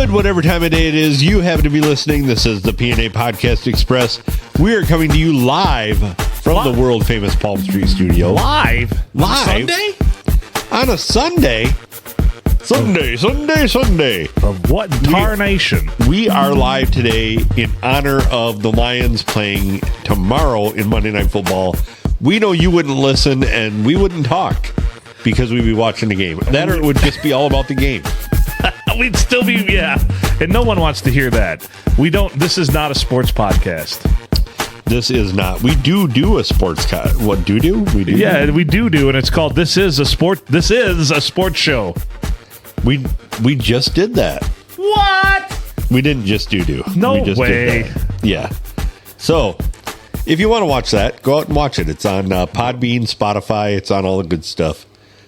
Good, whatever time of day it is you happen to be listening. This is the PNA Podcast Express. We are coming to you live from the world famous Palm Street studio. Live? Sunday? On a Sunday? Sunday. Of what tarnation? We are live today in honor of the Lions playing tomorrow in Monday Night Football. We know you wouldn't listen and we wouldn't talk because we'd be watching the game. That or it would just be all about the game. We'd still be, yeah. And no one wants to hear that. This is not a sports podcast. This is not. We do a sports what do? We do? Yeah, we do, and it's called This is a Sports Show. We just did that. What? We didn't just do. No we just way. Did that. Yeah. So, if you want to watch that, go out and watch it. It's on Podbean, Spotify. It's on all the good stuff.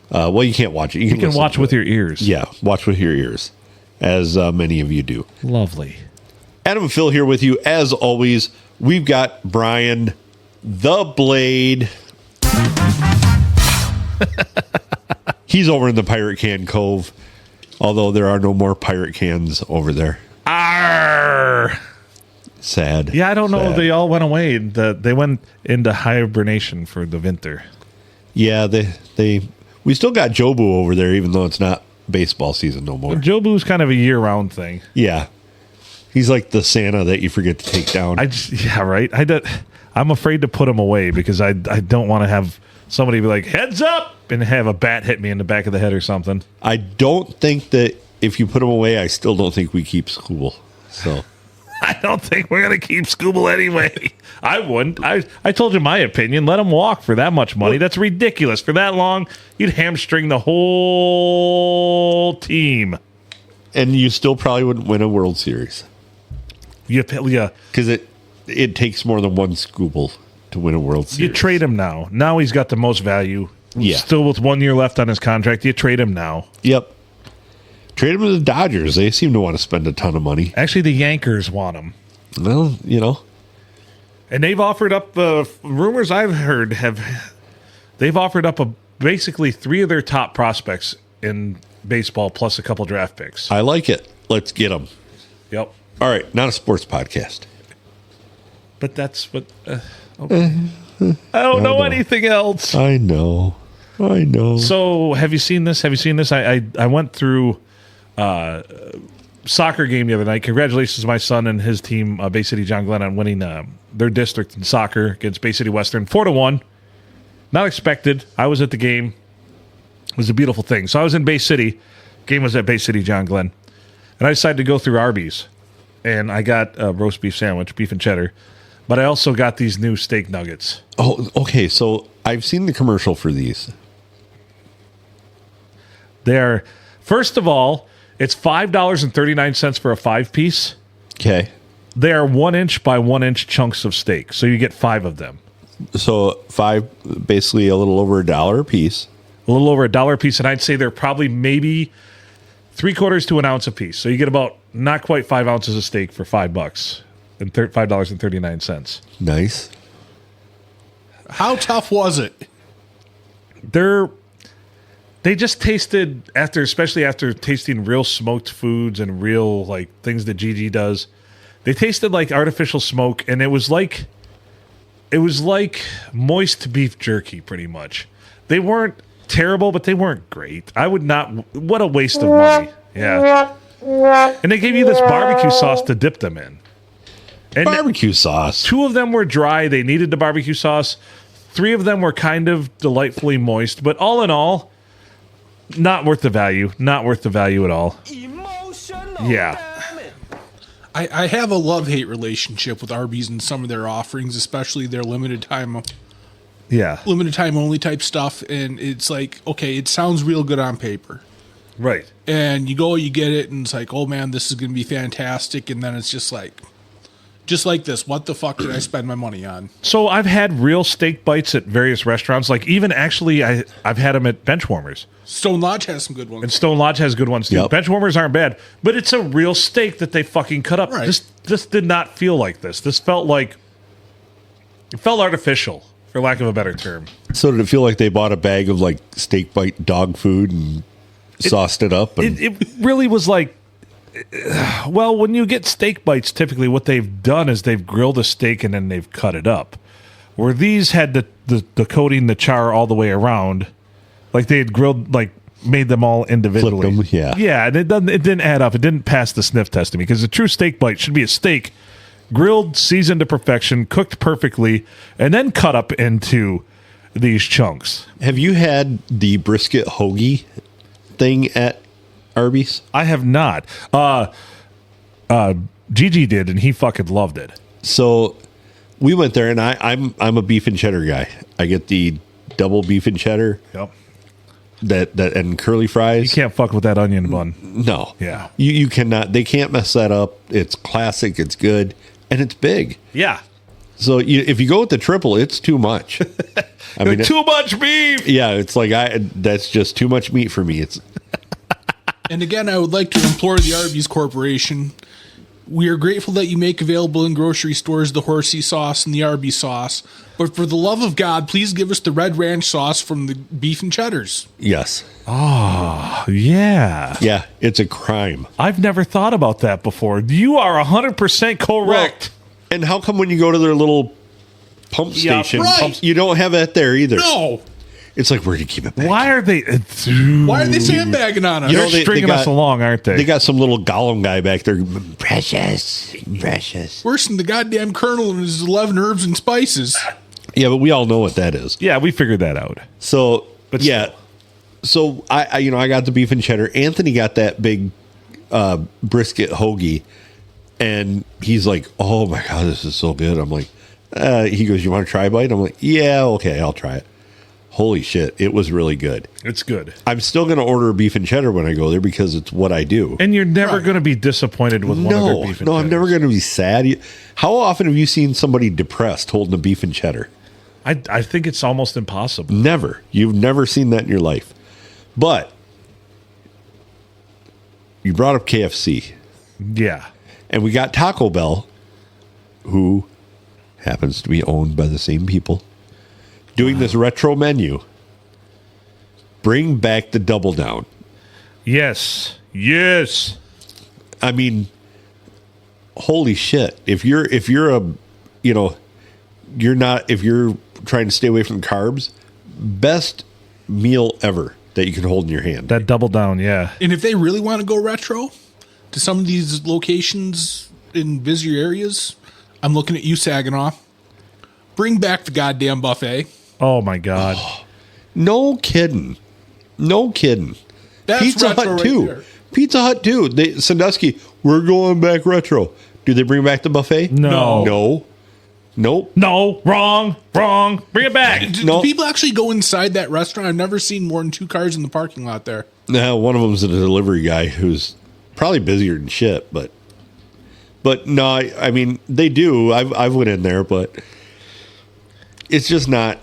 Well, you can't watch it. You can watch with your ears. Yeah, watch with your ears, as many of you do. Lovely. Adam and Phil here with you. As always, we've got Brian, the Blade. He's over in the Pirate Can Cove, although there are no more pirate cans over there. Arr! Sad. Yeah, I don't know. Sad. They all went away. They went into hibernation for the winter. Yeah, we still got Jobu over there, even though it's not baseball season no more. Jobu's kind of a year-round thing. Yeah. He's like the Santa that you forget to take down. Yeah, right. I'm afraid to put him away because I don't want to have somebody be like, heads up, and have a bat hit me in the back of the head or something. I don't think that if you put him away, I still don't think we keep school. So I don't think we're going to keep Scooble anyway. I wouldn't. I told you my opinion. Let him walk for that much money. That's ridiculous. For that long, you'd hamstring the whole team. And you still probably wouldn't win a World Series. Yeah. Because it takes more than one Scooble to win a World Series. You trade him now. Now he's got the most value. Yeah. Still with 1 year left on his contract. You trade him now. Yep. Trade him to the Dodgers. They seem to want to spend a ton of money. Actually, the Yankers want him. Well, And they've offered up, rumors I've heard they've offered up basically 3 of their top prospects in baseball plus a couple draft picks. I like it. Let's get them. Yep. All right, not a sports podcast. But that's what... okay. I don't know anything else. I know. So, have you seen this? I went through soccer game the other night. Congratulations to my son and his team, Bay City John Glenn, on winning their district in soccer against Bay City Western 4-1. Not expected. I was at the game. It was a beautiful thing. So I was in Bay City. Game was at Bay City John Glenn. And I decided to go through Arby's. And I got a roast beef sandwich, beef and cheddar. But I also got these new steak nuggets. Oh, okay. So I've seen the commercial for these. They're, first of all, it's $5.39 for a 5-piece. Okay. They are 1 inch by 1 inch chunks of steak. So you get 5 of them. So 5, basically a little over $1 a piece. A little over $1 a piece. And I'd say they're probably maybe 3/4 to an ounce a piece. So you get about not quite 5 ounces of steak for $5 and $5.39. Nice. How tough was it? They just tasted especially after tasting real smoked foods and real like things that Gigi does. They tasted like artificial smoke, and it was like moist beef jerky, pretty much. They weren't terrible, but they weren't great. I would not. What a waste of money. Yeah. And they gave you this barbecue sauce to dip them in. And barbecue sauce. 2 of them were dry. They needed the barbecue sauce. 3 of them were kind of delightfully moist. But all in all, not worth the value. Not worth the value at all. Emotional. Yeah. I have a love-hate relationship with Arby's and some of their offerings, especially their limited time only type stuff. And it's like, okay, it sounds real good on paper. Right. And you go, you get it, and it's like, oh man, this is going to be fantastic. And then it's just like this. What the fuck did I spend my money on? So I've had real steak bites at various restaurants. Like even actually, I've had them at Benchwarmers. Stone Lodge has some good ones. And Stone Lodge has good ones too. Yep. Benchwarmers aren't bad, but it's a real steak that they fucking cut up. Right. This did not feel like this. It felt artificial, for lack of a better term. So did it feel like they bought a bag of like steak bite dog food and sauced it up? And It really was like Well, when you get steak bites, typically what they've done is they've grilled a steak and then they've cut it up. Where these had the coating, the char all the way around, like they had grilled, like made them all individually. Flipped them, yeah. Yeah, and it didn't add up. It didn't pass the sniff test to me because a true steak bite should be a steak grilled, seasoned to perfection, cooked perfectly, and then cut up into these chunks. Have you had the brisket hoagie thing at Arby's? I have not. Gigi did, and he fucking loved it. So we went there, and I'm a beef and cheddar guy. I get the double beef and cheddar. Yep. That and curly fries. You can't fuck with that onion bun. No. Yeah. You cannot. They can't mess that up. It's classic. It's good, and it's big. Yeah. So if you go with the triple, it's too much. I mean, Too much beef. yeah, it's like that's just too much meat for me. It's And again, I would like to implore the Arby's Corporation. We are grateful that you make available in grocery stores the horsey sauce and the Arby's sauce. But for the love of God, please give us the red ranch sauce from the beef and cheddars. yes, Yeah. yeah, it's a crime. I've never thought about that before. You are 100% correct. And how come when you go to their little pump Yeah, station, right. you don't have that there either? No! It's like, where do you keep it back? Why are they? Why are they sandbagging on us? You know, They're they stringing got- us along, aren't they? They got some little Gollum guy back there. Precious, precious. Worse than the goddamn Colonel and his 11 herbs and spices. Yeah, but we all know what that is. Yeah, we figured that out. So, But yeah. So I got the beef and cheddar. Anthony got that big brisket hoagie, and he's like, "Oh my god, this is so good." I'm like, he goes, "You want to try a bite?" I'm like, "Yeah, okay, I'll try it." Holy shit, it was really good. It's good. I'm still going to order a beef and cheddar when I go there because it's what I do. And you're never Right. going to be disappointed with one of their beef and No, I'm cheddars. never going to be sad. How often have you seen somebody depressed holding a beef and cheddar? I think it's almost impossible. Never. You've never seen that in your life. But you brought up KFC, Yeah. and we got Taco Bell, who happens to be owned by the same people, doing this retro menu. Bring back the double down. Yes. Yes. I mean, holy shit. If you're trying to stay away from carbs, best meal ever that you can hold in your hand. That double down, yeah. And if they really want to go retro to some of these locations in busier areas, I'm looking at you, Saginaw. Bring back the goddamn buffet. Oh my God. No kidding. No kidding. That's Pizza retro Hut right too. there. Pizza Hut too. Sandusky, we're going back retro. Do they bring back the buffet? No. No. Nope. No, wrong. Bring it back. No. Do people actually go inside that restaurant? I've never seen more than 2 cars in the parking lot there. Now, one of them's a delivery guy who's probably busier than shit, but no, I mean they do. I've went in there, but it's just not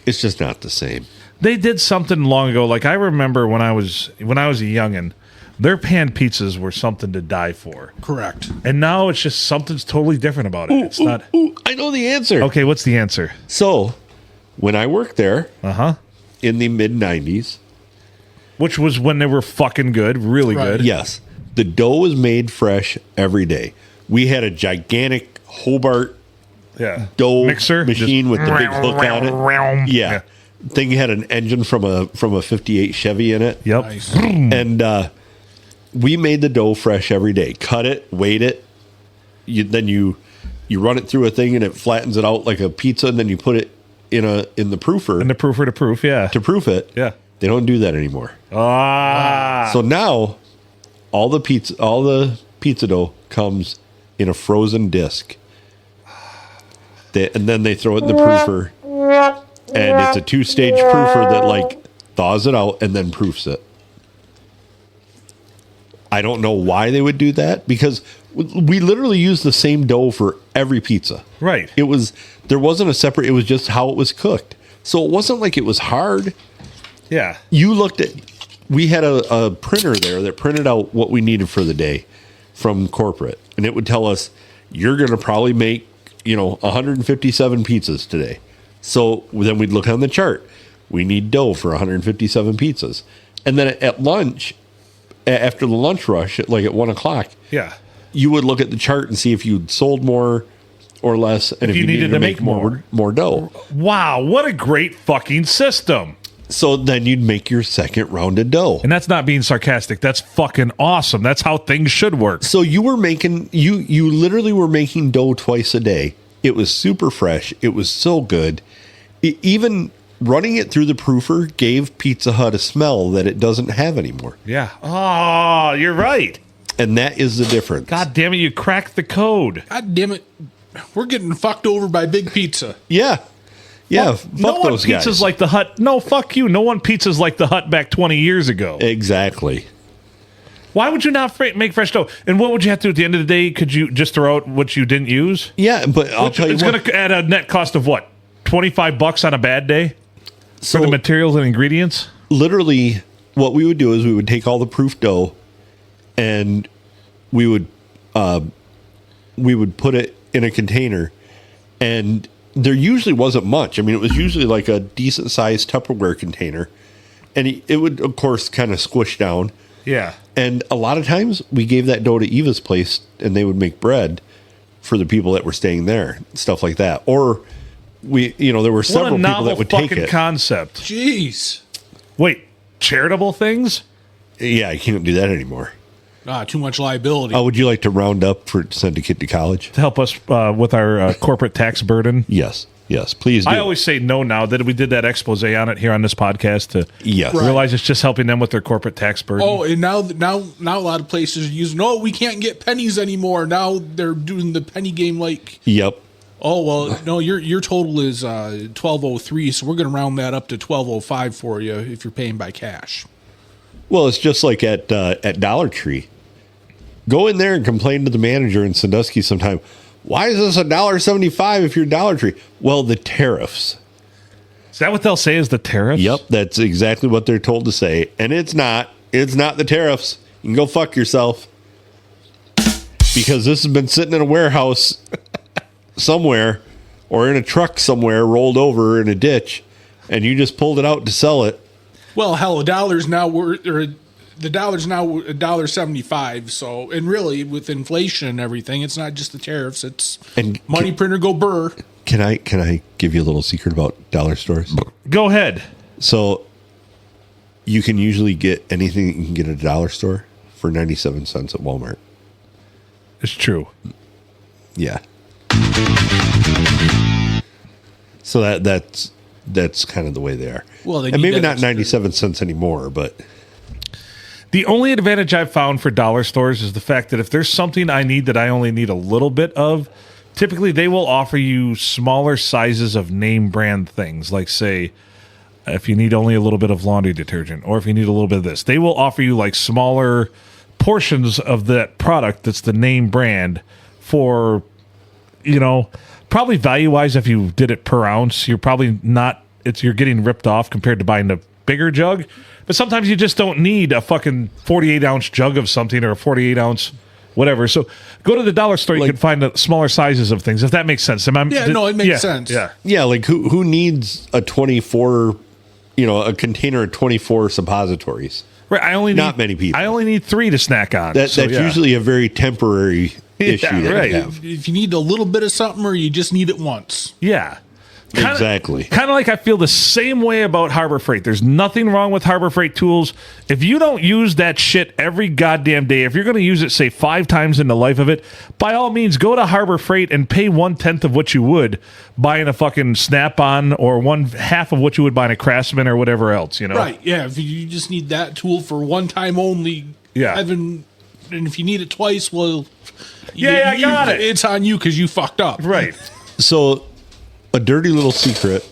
the same. They did something long ago. Like I remember when I was a youngin', their pan pizzas were something to die for. Correct. And now it's just something's totally different about it. It's not. I know the answer. Okay, what's the answer? So, when I worked there Uh-huh. in the mid 90s, Which was when they were fucking good, really Right. good. yes, the dough was made fresh every day. We had a gigantic Hobart Yeah. dough Mixer machine with the big hook on it. Yeah. Thing had an engine from a 58 Chevy in it. Yep. Nice. And we made the dough fresh every day. Cut it, weight it. Then you run it through a thing and it flattens it out like a pizza, and then you put it in the proofer And the proofer to proof, yeah. to proof it. Yeah. They don't do that anymore. Ah. So now all the pizza dough comes in a frozen disc. And then they throw it in the proofer. And it's a 2-stage proofer that like thaws it out and then proofs it. I don't know why they would do that, because we literally use the same dough for every pizza. Right. There wasn't a separate, it was just how it was cooked. So it wasn't like it was hard. Yeah. We had a printer there that printed out what we needed for the day from corporate. And it would tell us, you're going to probably make, 157 pizzas today. So then we'd look on the chart. We need dough for 157 pizzas. And then at lunch, after the lunch rush, at 1 o'clock, Yeah. you would look at the chart and see if you'd sold more or less, and if you needed to make more dough. Wow, what a great fucking system. So then you'd make your second round of dough. And that's not being sarcastic. That's fucking awesome. That's how things should work. So you were making you literally were making dough twice a day. It was super fresh. It was so good. Even running it through the proofer gave Pizza Hut a smell that it doesn't have anymore. Yeah. Oh, you're right. And that is the difference. God damn it, you cracked the code. God damn it. We're getting fucked over by Big Pizza. Yeah. Yeah, Fuck those guys. No one pizzas like the Hut. No, fuck you. No one pizzas like the Hut back 20 years ago. Exactly. Why would you not make fresh dough? And what would you have to do at the end of the day? Could you just throw out what you didn't use? Yeah, but I'll tell you what. It's going to add a net cost of what? $25 on a bad day? For the materials and ingredients? Literally, what we would do is we would take all the proof dough and we would put it in a container, and there usually wasn't much. I mean, it was usually like a decent sized Tupperware container, and it would, of course, kind of squish down. Yeah. And a lot of times we gave that dough to Eva's place, and they would make bread for the people that were staying there, stuff like that. Or there were several people that would take it. Concept. Jeez. Wait, charitable things? Yeah, I can't do that anymore. Too much liability. Would you like to round up to send a kid to college? To help us with our corporate tax burden? Yes, please do. I always say no now that we did that expose on it here on this podcast to realize it's just helping them with their corporate tax burden. Oh, and now a lot of places are using, we can't get pennies anymore. Now they're doing the penny game like. Yep. Oh, well, no, your total is $1,203, so we're going to round that up to $1,205 for you if you're paying by cash. Well, it's just like at Dollar Tree. Go in there and complain to the manager in Sandusky sometime. Why is this $1.75 if you're Dollar Tree? Well, the tariffs. Is that what they'll say is the tariffs? Yep, that's exactly what they're told to say. And it's not. It's not the tariffs. You can go fuck yourself. Because this has been sitting in a warehouse somewhere or in a truck somewhere rolled over in a ditch, and you just pulled it out to sell it. Well, hell, the dollar's now $1.75. So, and really, with inflation and everything, it's not just the tariffs; it's money printer go burr. Can I give you a little secret about dollar stores? Go ahead. So, you can usually get anything you can get at a dollar store for 97 cents at Walmart. It's true. Yeah. So that's kind of the way they are. Well, and maybe not 97 cents anymore, but the only advantage I've found for dollar stores is the fact that if there's something I need that I only need a little bit of, typically they will offer you smaller sizes of name brand things. Like, say, if you need only a little bit of laundry detergent, or if you need a little bit of this, they will offer you like smaller portions of that product that's the name brand for, probably value-wise, if you did it per ounce, you're probably not, you're getting ripped off compared to buying the bigger jug. But sometimes you just don't need a fucking 48-ounce jug of something or a 48-ounce whatever. So go to the dollar store, you can find the smaller sizes of things, if that makes sense. It makes sense. Yeah, like who needs a 24, a container of 24 suppositories? Right, not many people. I only need 3 to snack on. That's usually a very temporary issue that you have. If you need a little bit of something, or you just need it once. Yeah. Exactly. Kind of like I feel the same way about Harbor Freight. There's nothing wrong with Harbor Freight tools. If you don't use that shit every goddamn day, if you're going to use it, say, 5 times in the life of it, by all means, go to Harbor Freight and pay 1/10 of what you would buying a fucking Snap-on, or 1/2 of what you would buy in a Craftsman or whatever else, Right, yeah. If you just need that tool for one time only, and if you need it twice, well... I got it. It's on you because you fucked up. Right. So... a dirty little secret,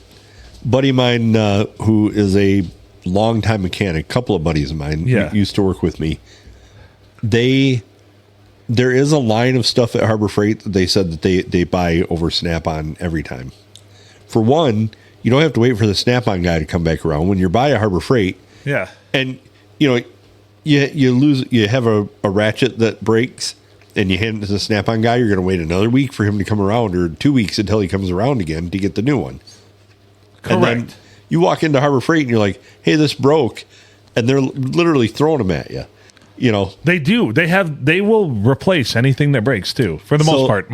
buddy of mine who is a longtime mechanic, couple of buddies of mine used to work with me. There is a line of stuff at Harbor Freight that they said that they buy over Snap-on every time. For one, you don't have to wait for the Snap-on guy to come back around. When you're by a Harbor Freight, and you have a ratchet that breaks, and you hand it to the Snap-on guy, you're going to wait another week for him to come around, or 2 weeks until he comes around again to get the new one. Correct. And then you walk into Harbor Freight and you're like, hey, this broke. And they're literally throwing them at you. You know, They do. They will replace anything that breaks too. For the most part,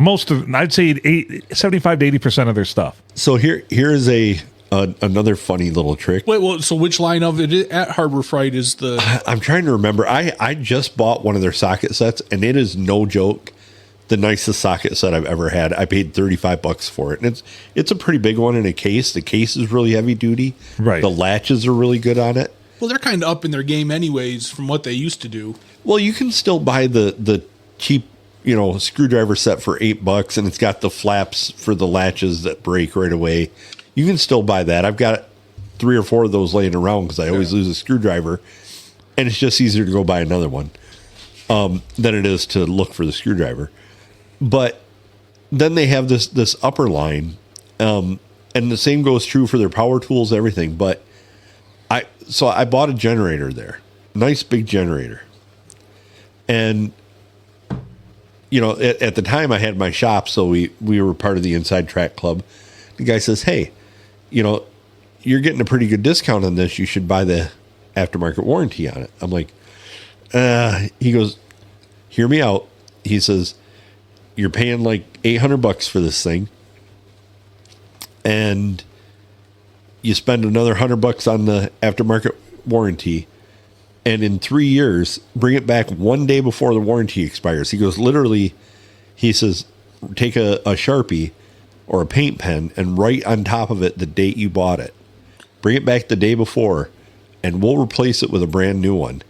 I'd say 75 to 80% of their stuff. so here is another funny little trick. Wait, well, so which line of it at Harbor Freight is the? I'm trying to remember. I just bought one of their socket sets, and it is no joke the nicest socket set I've ever had. I paid $35 for it, and it's a pretty big one in a case. The case is really heavy duty. Right. The latches are really good on it. Well, they're kind of up in their game anyways from what they used to do. Well, you can still buy the cheap, screwdriver set for $8, and it's got the flaps for the latches that break right away. You can still buy that. I've got 3 or 4 of those laying around because I always lose a screwdriver, and it's just easier to go buy another one than it is to look for the screwdriver. But then they have this upper line, and the same goes true for their power tools, everything. But I bought a generator there, nice big generator, and at the time I had my shop, so we were part of the Inside Track Club. The guy says, "Hey, you're getting a pretty good discount on this. You should buy the aftermarket warranty on it." I'm like, he goes, "Hear me out." He says, "You're paying like $800 for this thing, and you spend another $100 on the aftermarket warranty, and in 3 years, bring it back one day before the warranty expires." He goes, literally, he says, take a Sharpie or a paint pen and write on top of it the date you bought it. Bring it back the day before, and we'll replace it with a brand new one.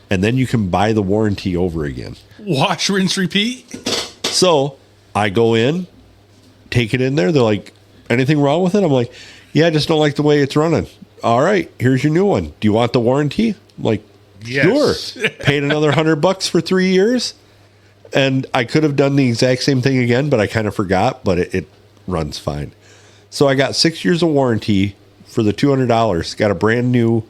And then you can buy the warranty over again. Wash, rinse, repeat. So I go in, take it in there. They're like, "Anything wrong with it?" I'm like, "Yeah, I just don't like the way it's running." "All right, here's your new one. Do you want the warranty?" I'm like, Yes. "Sure." Paid another $100 for 3 years. And I could have done the exact same thing again, but I kind of forgot, but it runs fine. So I got 6 years of warranty for the $200. Got a brand new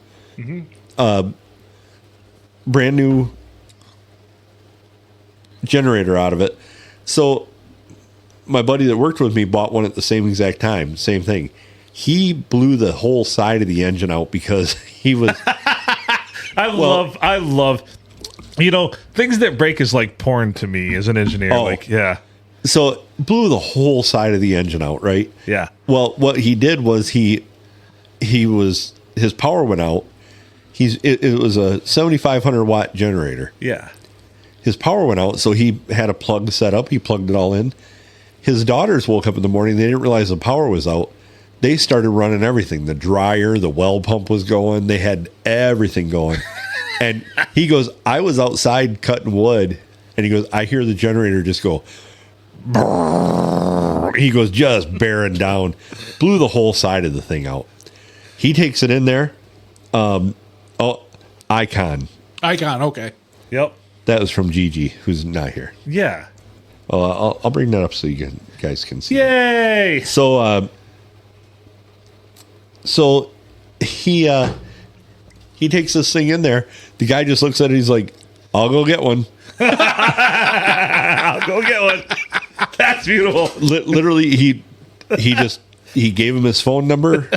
generator out of it. So my buddy that worked with me bought one at the same exact time. Same thing. He blew the whole side of the engine out because he was. I love things that break is like porn to me as an engineer. Oh. Like, yeah. So blew the whole side of the engine out, right? Yeah. Well, what he did was his power went out. It was a 7,500 watt generator. Yeah. His power went out, so he had a plug set up. He plugged it all in. His daughters woke up in the morning. They didn't realize the power was out. They started running everything. The dryer, the well pump was going. They had everything going. And he goes, "I was outside cutting wood," and he goes, "I hear the generator just go." Brrr. He goes, just bearing down. Blew the whole side of the thing out. He takes it in there. Icon. Okay. Yep. That was from Gigi, who's not here. Yeah. Well, I'll bring that up so you guys can see. Yay. So he takes this thing in there. The guy just looks at it. He's like, "I'll go get one." I'll go get one. That's beautiful. Literally, he gave him his phone number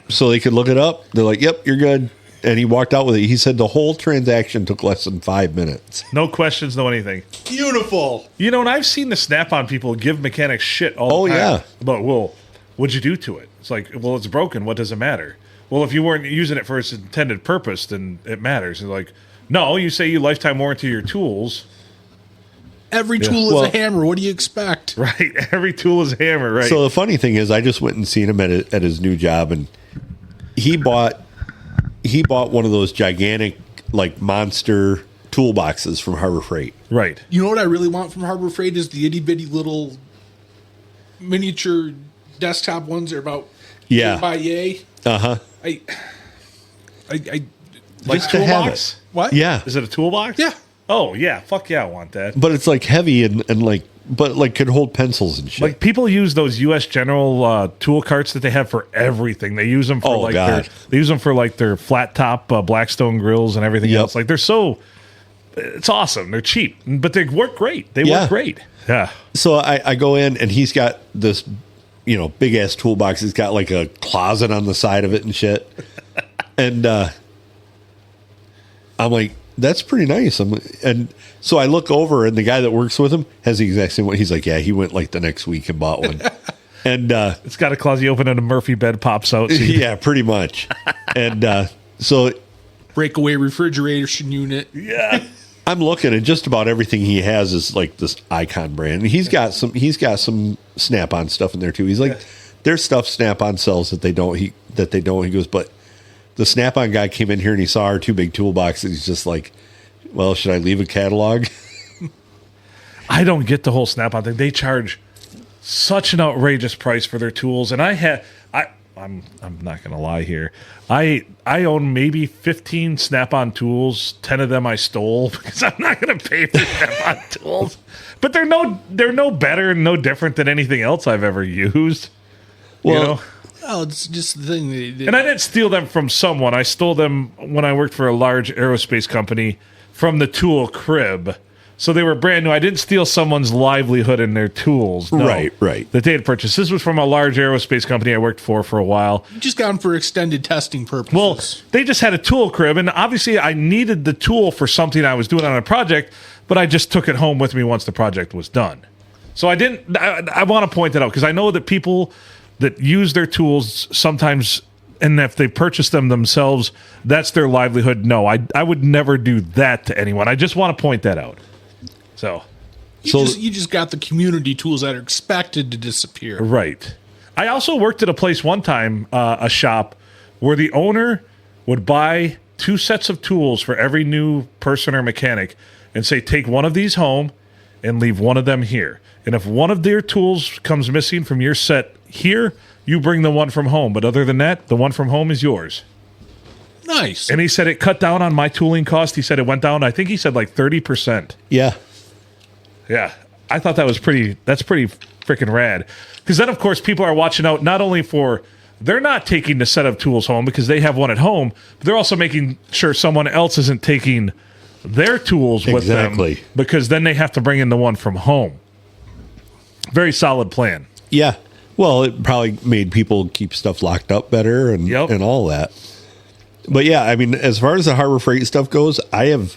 so they could look it up. They're like, "Yep, you're good." And he walked out with it. He said the whole transaction took less than 5 minutes. No questions, no anything. Beautiful. And I've seen the Snap-on people give mechanics shit all the time. Yeah. But, well, what'd you do to it? It's like, well, it's broken. What does it matter? Well, if you weren't using it for its intended purpose, then it matters. It's like, no, you say you lifetime warranty your tools. Every tool is a hammer. What do you expect? Right. Every tool is a hammer, right? So the funny thing is, I just went and seen him at his new job, and he bought one of those gigantic, like, monster toolboxes from Harbor Freight. Right. You know what I really want from Harbor Freight is the itty bitty little miniature desktop ones. They're about yay by yay. I Like Just to have toolbox? it. What? Yeah, Is it a toolbox? Yeah. Oh, yeah. Fuck yeah, I want that. but it's like heavy and like, but like could hold pencils and shit. Like people use those U.S. General tool carts that they have for everything. They use them for their flat top Blackstone grills and everything Yep. else. Like it's awesome. They're cheap, but they work great. They Yeah. work great. Yeah. So I go in and he's got this, big ass toolbox. He's got like a closet on the side of it and shit. And I'm like, That's pretty nice. And so I look over, and the guy that works with him has the exact same one. He's like, yeah, he went like the next week and bought one. And it's got a clause. You open it, a Murphy bed pops out. yeah, pretty much. And so breakaway refrigeration unit. Yeah. I'm looking, and just about everything he has is like this Icon brand. And he's got some Snap-on stuff in there too. He's like, there's stuff Snap-on sells that they don't. He goes, but the Snap-on guy came in here and he saw our two big toolboxes. He's just like, well, should I leave a catalog? I don't get the whole Snap-on thing. They charge such an outrageous price for their tools, and I'm not going to lie here. I own maybe 15 Snap-on tools. 10 of them I stole because I'm not going to pay for Snap-on tools. But they're no better and no different than anything else I've ever used. Well, you know? Well, it's just the thing. And I didn't steal them from someone. I stole them when I worked for a large aerospace company from the tool crib. So they were brand new. I didn't steal someone's livelihood in their tools. No, Right. That they had purchased. This was from a large aerospace company I worked for a while. You just got them for extended testing purposes. Well, they just had a tool crib, and obviously I needed the tool for something I was doing on a project, but I just took it home with me once the project was done. So I want to point that out because I know that people that use their tools sometimes, and if they purchase them themselves, that's their livelihood. No, I would never do that to anyone. I just want to point that out. So you just got the community tools that are expected to disappear. Right. I also worked at a place one time, a shop, where the owner would buy 2 sets of tools for every new person or mechanic and say, take one of these home and leave one of them here. And if one of their tools comes missing from your set here, you bring the one from home. But other than that, the one from home is yours. Nice. And he said it cut down on my tooling cost. He said it went down, I think he said like 30%. Yeah. Yeah. I thought that's pretty freaking rad. Because then, of course, people are watching out not only for, they're not taking the set of tools home because they have one at home, but they're also making sure someone else isn't taking their tools with them because then they have to bring in the one from home. Very solid plan. Yeah. Well, it probably made people keep stuff locked up better and all that. But yeah, I mean, as far as the Harbor Freight stuff goes, I have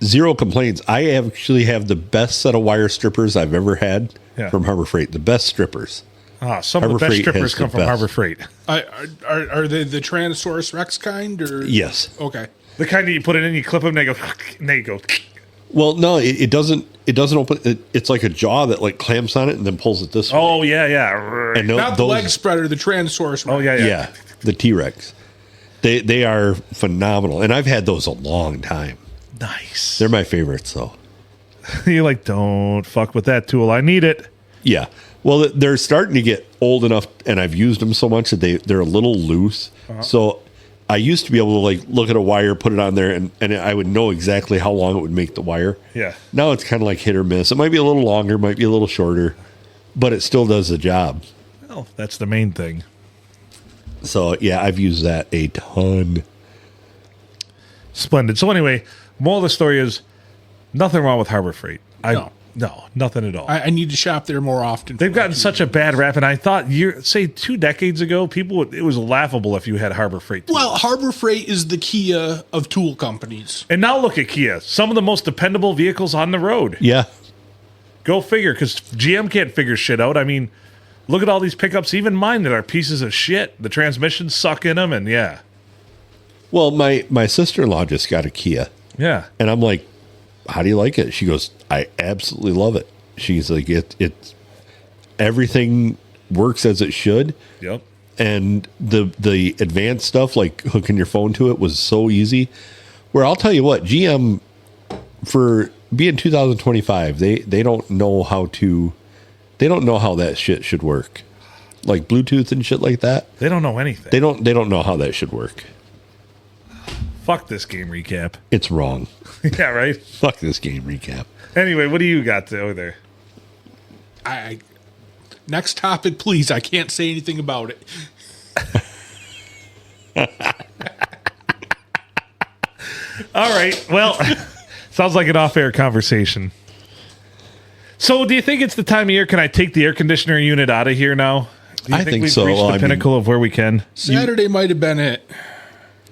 zero complaints. I actually have the best set of wire strippers I've ever had from Harbor Freight. The best strippers. Some of the best strippers come from Harbor Freight. Are they the Tyrannosaurus Rex kind? Or yes. Okay. The kind that you put it in, you clip them, and they go. Well, no, it doesn't open. It's like a jaw that like clamps on it and then pulls it this way. Oh yeah. And not the leg spreader, the Tyrannosaurus Rex. Oh yeah. The T-Rex. They are phenomenal, and I've had those a long time. Nice. They're my favorites, though. You're like, don't fuck with that tool. I need it. Yeah. Well, they're starting to get old enough, and I've used them so much that they're a little loose. Uh-huh. So I used to be able to like look at a wire, put it on there, and I would know exactly how long it would make the wire. Yeah. Now it's kind of like hit or miss. It might be a little longer, might be a little shorter, but it still does the job. Well, that's the main thing. So, yeah, I've used that a ton. Splendid. So anyway, moral of the story is nothing wrong with Harbor Freight. No, nothing at all. I need to shop there more often. They've gotten such a bad rap, and I thought, say 2 decades ago, it was laughable if you had Harbor Freight tools. Well, Harbor Freight is the Kia of tool companies. And now look at Kia. Some of the most dependable vehicles on the road. Yeah. Go figure, because GM can't figure shit out. I mean, look at all these pickups, even mine, that are pieces of shit. The transmissions suck in them, and yeah. Well, my sister-in-law just got a Kia. Yeah. And I'm like, how do you like it? She goes, I absolutely love it. She's like, it's everything works as it should. Yep. And the advanced stuff, like hooking your phone to it, was so easy. Where I'll tell you what, GM, for being 2025, they don't know how that shit should work. Like Bluetooth and shit like that. They don't know anything. They don't know how that should work. Fuck this game recap. It's wrong. Yeah, right? Fuck this game recap. Anyway, what do you got over there? Next topic, please. I can't say anything about it. All right. Well, sounds like an off-air conversation. So do you think it's the time of year? Can I take the air conditioner unit out of here now? Do you I think we've so. reached the pinnacle of where we can? Saturday might have been it.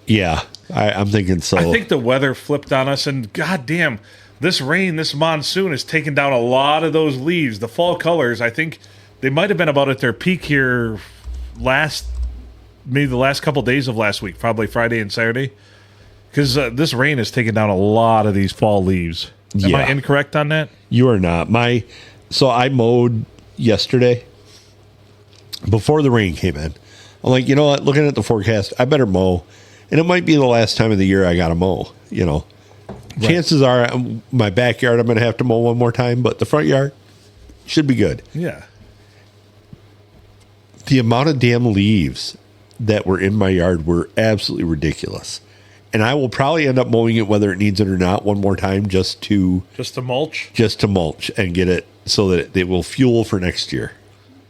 Yeah. I'm thinking so. I think the weather flipped on us, and goddamn, this rain, this monsoon has taken down a lot of those leaves. The fall colors, I think they might have been about at their peak here maybe the last couple days of last week, probably Friday and Saturday, because this rain has taken down a lot of these fall leaves. Am I incorrect on that? You are not. So I mowed yesterday before the rain came in. I'm like, you know what? Looking at the forecast, I better mow. And it might be the last time of the year I got to mow, you know. Right. Chances are my backyard I'm going to have to mow one more time, but the front yard should be good. Yeah. The amount of damn leaves that were in my yard were absolutely ridiculous. And I will probably end up mowing it whether it needs it or not one more time just to mulch? Just to mulch and get it so that it will fuel for next year.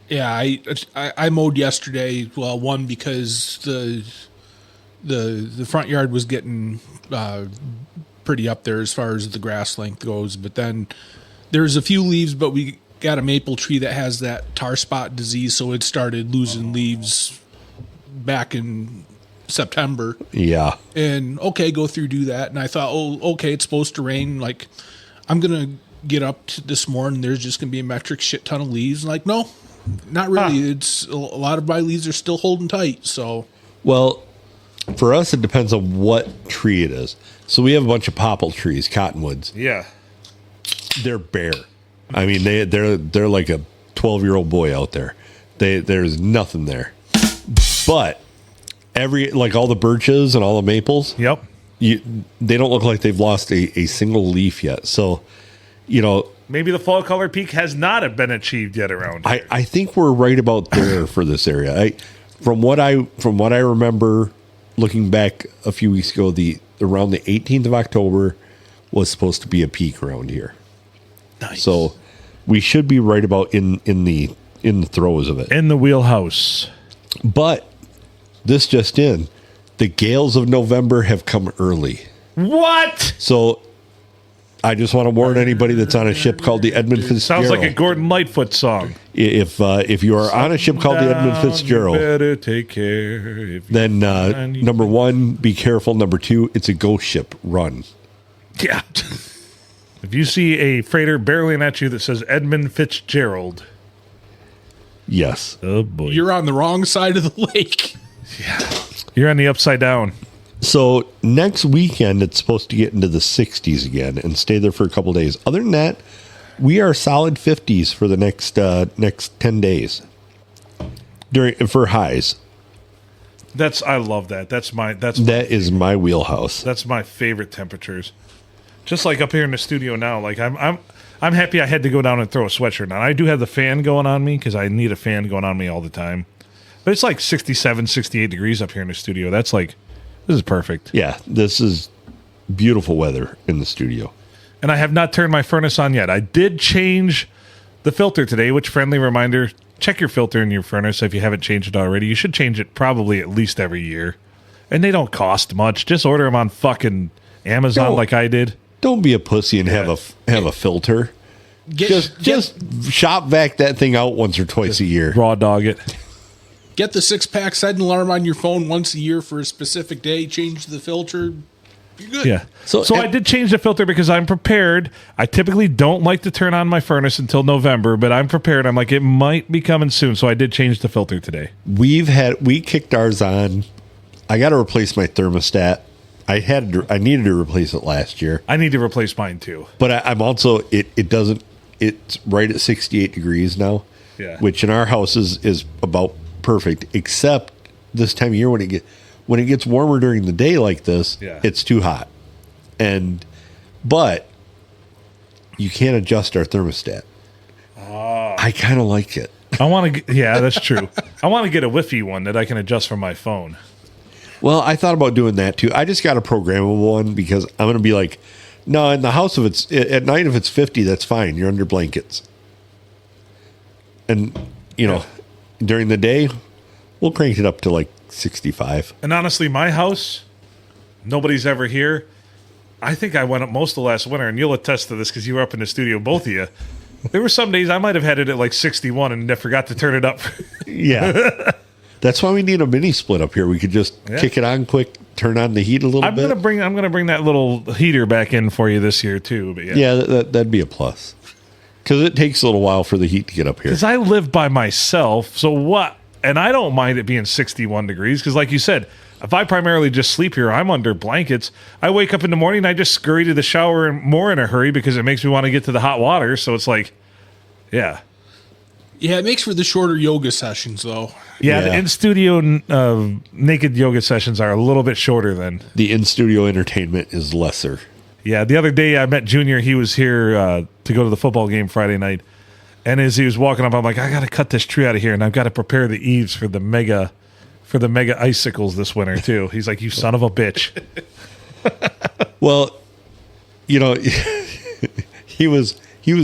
Yeah, I mowed yesterday. Well, one because the front yard was getting pretty up there as far as the grass length goes. But then there's a few leaves, but we got a maple tree that has that tar spot disease, so it started losing leaves back in September. Yeah. And okay, go through, do that. And I thought, oh, okay, it's supposed to rain. Like, I'm going to get up this morning, there's just going to be a metric shit ton of leaves. Like, no, not really. It's a lot of my leaves are still holding tight. So, well, for us, it depends on what tree it is. So we have a bunch of popple trees, cottonwoods. Yeah. They're bare. I mean, they're like a 12-year-old boy out there. There's nothing there. But like all the birches and all the maples, yep, they don't look like they've lost a single leaf yet. So, you know, maybe the fall color peak has not been achieved yet around here. I think we're right about there for this area. From what I remember looking back a few weeks ago, around the 18th of October was supposed to be a peak around here. Nice. So we should be right about in the throes of it. In the wheelhouse. But this just in, the gales of November have come early. What? So I just want to warn anybody that's on a ship called the Edmund Fitzgerald. Sounds like a Gordon Lightfoot song. If you are on a ship called the Edmund Fitzgerald, you better take care. Then number one, be careful. Number two, it's a ghost ship. Run. Yeah. If you see a freighter barreling at you that says Edmund Fitzgerald, yes. Oh boy, you're on the wrong side of the lake. Yeah, you're on the upside down. So next weekend, it's supposed to get into the 60s again and stay there for a couple days. Other than that, we are solid 50s for the next 10 days for highs. I love that. That is my wheelhouse. That's my favorite temperatures. Just like up here in the studio now, like I'm happy I had to go down and throw a sweatshirt on. I do have the fan going on me because I need a fan going on me all the time. But it's like 67, 68 degrees up here in the studio. This is perfect. Yeah, this is beautiful weather in the studio. And I have not turned my furnace on yet. I did change the filter today, which, friendly reminder, check your filter in your furnace if you haven't changed it already. You should change it probably at least every year. And they don't cost much. Just order them on fucking Amazon like I did. Don't be a pussy and have a filter. Just shop vac that thing out once or twice a year. Raw dog it. Get the 6-pack, set an alarm on your phone once a year for a specific day. Change the filter. You're good. Yeah. So I did change the filter because I'm prepared. I typically don't like to turn on my furnace until November, but I'm prepared. I'm like, it might be coming soon. So I did change the filter today. We kicked ours on. I got to replace my thermostat. I needed to replace it last year. I need to replace mine too. But I'm also it's right at 68 degrees now. Yeah. Which in our house is about perfect, except this time of year when it gets warmer during the day like this, it's too hot. But you can't adjust our thermostat. I kind of like it. I want to. Yeah, that's true. I want to get a Wi-Fi one that I can adjust from my phone. Well, I thought about doing that too. I just got a programmable one because I'm going to be like, no, in the house at night if it's 50, that's fine. You're under blankets. And during the day, we'll crank it up to like 65. And honestly, my house, nobody's ever here. I think I went up most of the last winter, and you'll attest to this because you were up in the studio, both of you. There were some days I might have had it at like 61 and I forgot to turn it up. Yeah. That's why we need a mini split up here. We could just kick it on quick, turn on the heat a little I'm bit. gonna bring that little heater back in for you this year too. But Yeah, that'd be a plus. Because it takes a little while for the heat to get up here. Because I live by myself, so what? And I don't mind it being 61 degrees. Because, like you said, if I primarily just sleep here, I'm under blankets. I wake up in the morning, I just scurry to the shower and more in a hurry because it makes me want to get to the hot water. So it's like, yeah. Yeah, it makes for the shorter yoga sessions, though. Yeah, Yeah. the in-studio naked yoga sessions are a little bit shorter than. The in-studio entertainment is lesser. Yeah, the other day I met Junior. He was here to go to the football game Friday night. And as he was walking up, I'm like, I got to cut this tree out of here, and I've got to prepare the eaves for the mega icicles this winter, too. He's like, you son of a bitch. Well, you know, he was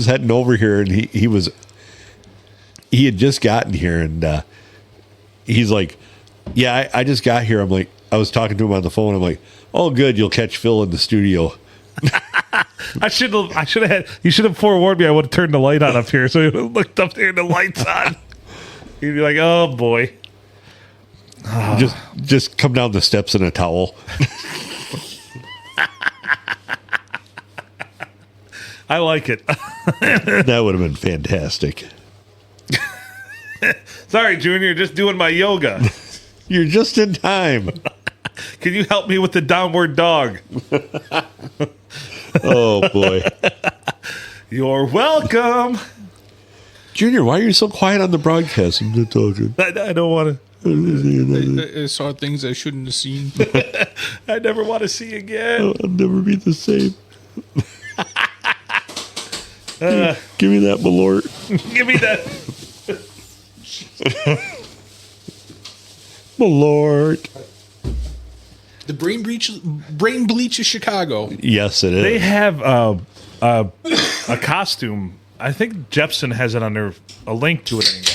heading over here, and he had just gotten here, and he's like, yeah, I just got here. I'm like, I was talking to him on the phone. I'm like, oh, good, you'll catch Phil in the studio. You should have forewarned me. I would have turned the light on up here, so he would have looked up there and the light's on. He'd be like, oh, boy. Just come down the steps in a towel. I like it. That would have been fantastic. Sorry, Junior, just doing my yoga. You're just in time. Can you help me with the downward dog? Oh, boy. You're welcome. Junior, why are you so quiet on the broadcast? I'm not talking. I don't want to. I saw things I shouldn't have seen. I never want to see again. I'll never be the same. Give me that Malort. Give me that. Malort. The brain bleach of Chicago. Yes, it is. They have a costume. I think Jepson has it under a link to it anyway.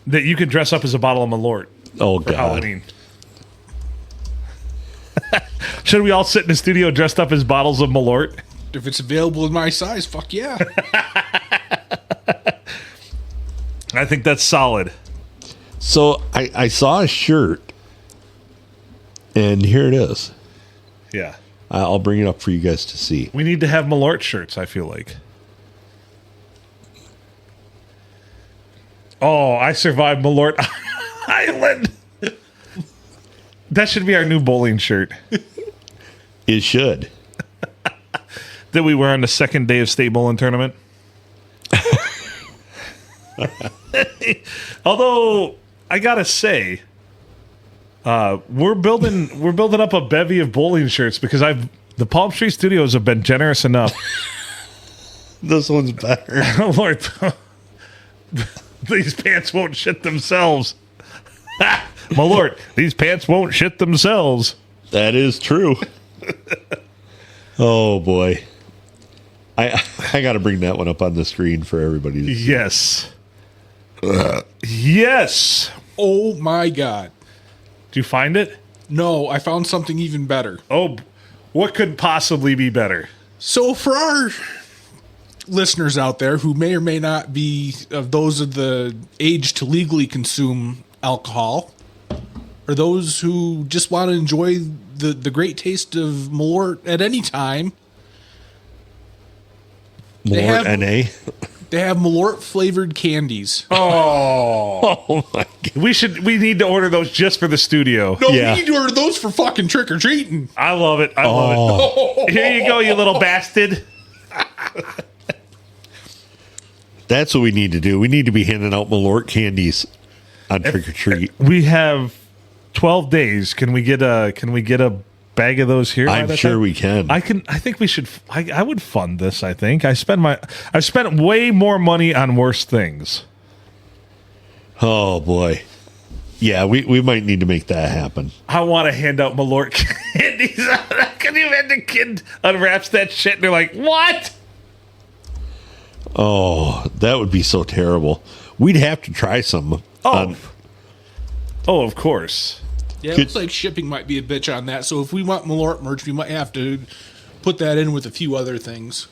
That you can dress up as a bottle of Malort Oh, for God. Halloween. Should we all sit in the studio dressed up as bottles of Malort? If it's available in my size, fuck yeah. I think that's solid. So I saw a shirt, and here it is. Yeah. I'll bring it up for you guys to see. We need to have Malort shirts, I feel like. Oh, I survived Malort Island. That should be our new bowling shirt It should. that we wear on the second day of state bowling tournament. Although I gotta say, we're building up a bevy of bowling shirts because the Palm Tree Studios have been generous enough. This one's better. Lord, these pants won't shit themselves. My Lord, these pants won't shit themselves. That is true. Oh, boy. I got to bring that one up on the screen for everybody to see. Yes. Yes. Oh my God. Did you find it? No, I found something even better. Oh, what could possibly be better? So for our listeners out there who may or may not be of those of the age to legally consume alcohol, or those who just want to enjoy the great taste of Malort at any time, More have- NA. they have Malort flavored candies. Oh, my God. We need to order those just for the studio. No, yeah. we need to order those for fucking trick or treating. I love it. I love it. Here you go, you little bastard. That's what we need to do. We need to be handing out Malort candies on Trick or Treat. We have 12 days. Can we get a bag of those here? by I'm that sure time? we can. I think we should. I would fund this. I think I've spent way more money on worse things. Oh, boy. Yeah, we might need to make that happen. I want to hand out Malort candies. Can you imagine the kid unwraps that shit and they're like, "What?" Oh, that would be so terrible. We'd have to try some. Oh, of course. Yeah, it looks like shipping might be a bitch on that. So if we want Malort merch, we might have to put that in with a few other things.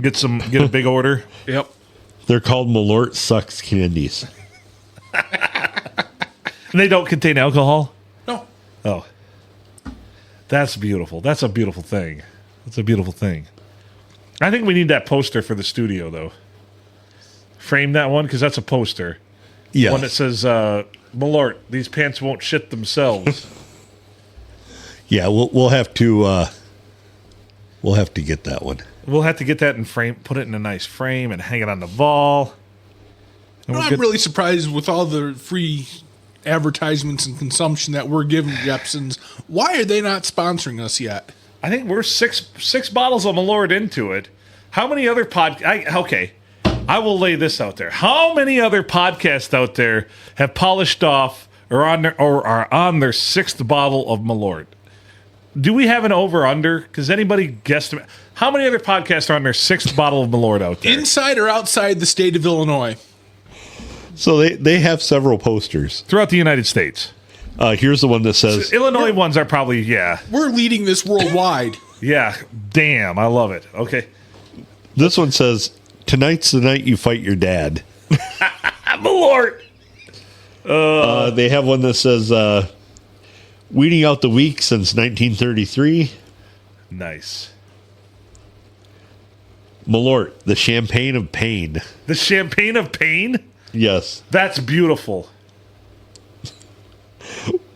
Get a big order. Yep. They're called Malort Sucks candies. They don't contain alcohol. No. Oh, That's beautiful. That's a beautiful thing. That's a beautiful thing. I think we need that poster for the studio, though. Frame that one, because that's a poster. Yeah. One that says, Malort, these pants won't shit themselves. Yeah, we'll have to get that one. We'll have to get that in frame, put it in a nice frame, and hang it on the wall. And I'm really surprised with all the free advertisements and consumption that we're giving Jepsons. Why are they not sponsoring us yet? I think we're six bottles of Malort into it. How many other okay, I will lay this out there. How many other podcasts out there have polished off or are on their sixth bottle of Malort? Do we have an over-under? Because anybody guesstimate? How many other podcasts are on their sixth bottle of Malort out there? Inside or outside the state of Illinois? So they have several posters. Throughout the United States. Here's the one that says... Illinois ones are probably, yeah. We're leading this worldwide. Yeah, damn, I love it. Okay. This one says, tonight's the night you fight your dad. Malort! They have one that says, weeding out the weak since 1933. Nice. Malort, the champagne of pain. The champagne of pain? Yes. That's beautiful.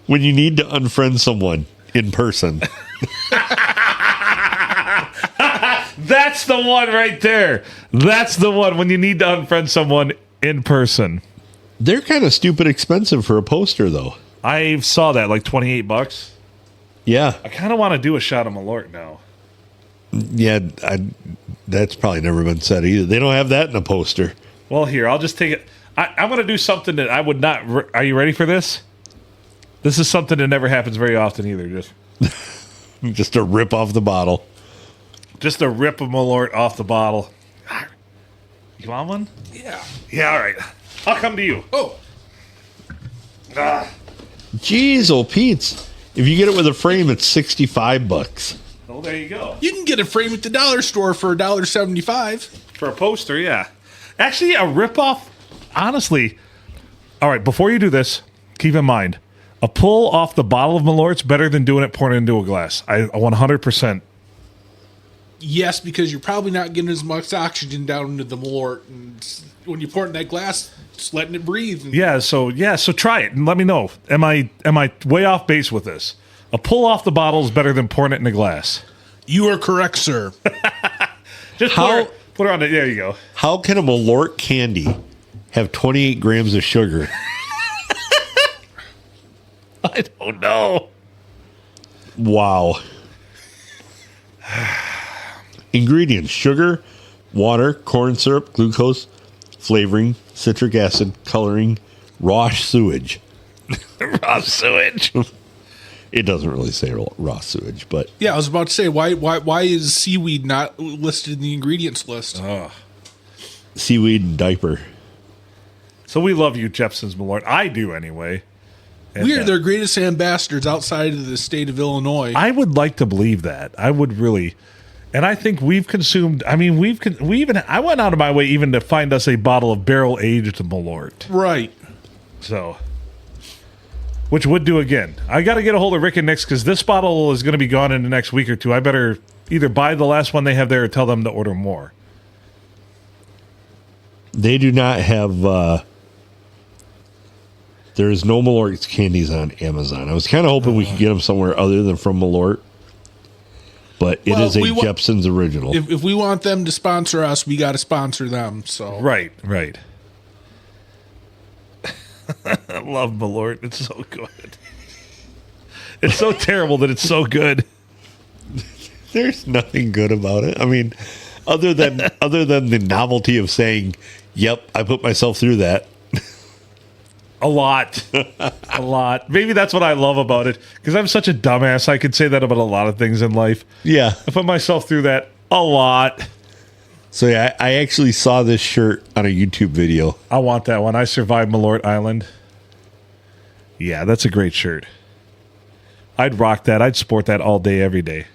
When you need to unfriend someone in person. That's the one right there. That's the one when you need to unfriend someone in person. They're kind of stupid expensive for a poster, though. I saw that, like $28. Yeah. I kind of want to do a shot of Malort now. Yeah, that's probably never been said either. They don't have that in a poster. Well, here, I'll just take it. I'm going to do something that I would not... Are you ready for this? This is something that never happens very often either. Just a rip off the bottle. Just a rip of Malort off the bottle. You want one? Yeah. Yeah, all right. I'll come to you. Oh. Jeez, oh Pete's. If you get it with a frame, it's $65. Oh, there you go. You can get a frame at the dollar store for $1.75. For a poster, yeah. Actually, a ripoff, honestly. All right, before you do this, keep in mind, a pull off the bottle of Malort's better than doing it pouring it into a glass. I 100%. Yes, because you're probably not getting as much oxygen down into the Malort. And when you pour it in that glass, just letting it breathe. So try it and let me know. Am I way off base with this? A pull off the bottle is better than pouring it in a glass. You are correct, sir. Just put her on it. There you go. How can a Malort candy have 28 grams of sugar? I don't know. Wow. Ingredients: sugar, water, corn syrup, glucose, flavoring, citric acid, coloring, raw sewage. Raw sewage. It doesn't really say raw sewage, but Yeah, I was about to say, why is seaweed not listed in the ingredients list? seaweed and diaper. So we love you, Jepson's Malort. I do anyway. And, We are their greatest ambassadors outside of the state of Illinois. I would like to believe that. I would really. And I think we've consumed. I mean, I went out of my way even to find us a bottle of barrel aged Malort. Right. So, which would do again. I got to get a hold of Rick and Nick's because this bottle is going to be gone in the next week or two. I better either buy the last one they have there or tell them to order more. They do not have. There is no Malort candies on Amazon. I was kind of hoping we could get them somewhere other than from Malort, but it is a Jepson's original. If we want them to sponsor us, we got to sponsor them. So Right. I love Malort. It's so good. It's so terrible that it's so good. There's nothing good about it. I mean, other than the novelty of saying, "Yep, I put myself through that." A lot. Maybe that's what I love about it. Because I'm such a dumbass. I could say that about a lot of things in life. Yeah. I put myself through that a lot. So yeah, I actually saw this shirt on a YouTube video. I want that one. I survived Malort Island. Yeah, that's a great shirt. I'd rock that. I'd sport that all day, every day.